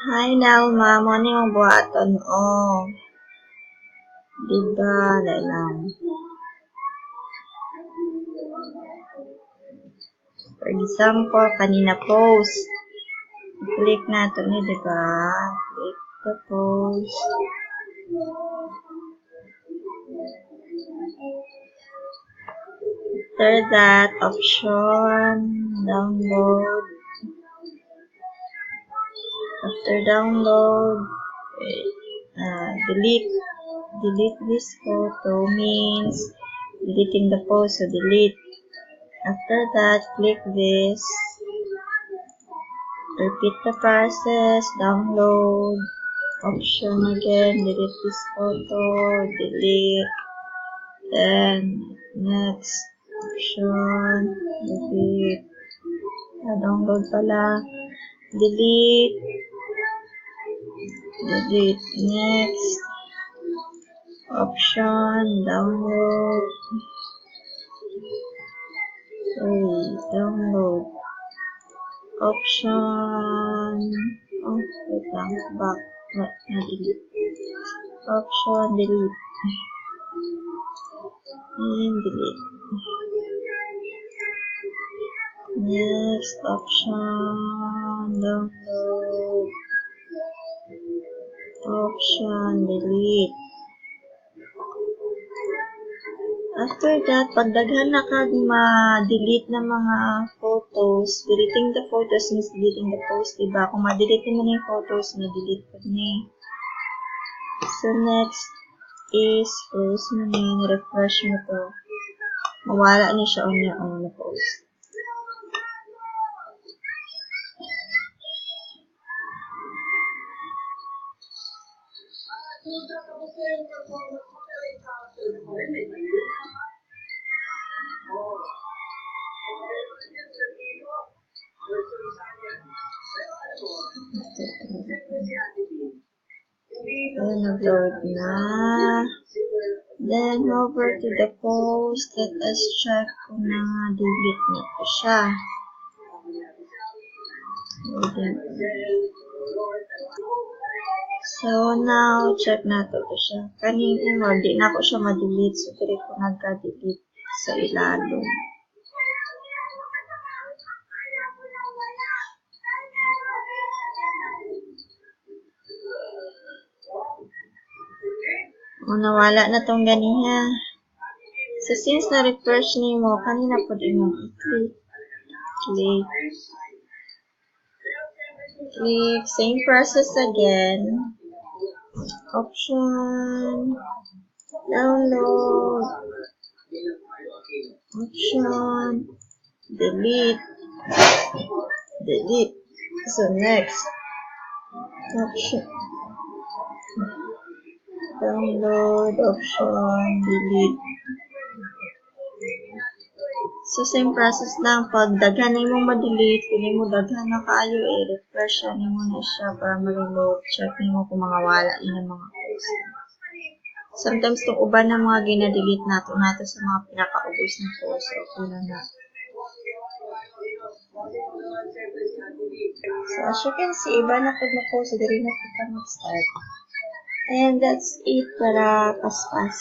Hi Nelma, mo ano yung buhaton o? Diba, lang. For example, kanina post. Click nato ni, diba? Click the post. After that, option, download. After download, delete this photo means deleting the post, so delete. After that, click this. Repeat the process, download, option again, delete this photo, delete, then next option, delete, download pala, delete, next option, download, option, wait lang, back, na-delete, option, delete, and delete. Next option, download, option, delete. After that, pag daghan na kag ma-delete na mga photos, deleting the photos means deleting the post, diba? Kung ma-delete mo na yung photos, ma-delete pa ni. So, next is close mo na, refresh mo to. Mawala na siya on your own post. Then, upload na. Then, over to the post. Let us check kung na-delete na po siya. So, now, check na to siya. Kanina, di na ko siya ma-delete. So, direct ko nagka-delete sa ilalong. O, nawala na tong ganiha. So, since na-refresh ni mo, kanina po din mo i-click. Click. Same process again. Option. Download. Option. Delete. So, next. Option. Download. Option. Delete. So, same process lang. Pag daghan mo ma-delete, pili mo daghan na kayo, refresh mo na siya para ma-reload. Check mo kung mga wala yun ang mga post. Sometimes, itong uban ng mga gina-delete nato sa mga pinaka-ubos na post. Okay lang na. So, as you can see, iba na pag na-post, dali na po mag-start. And that's it para paspas.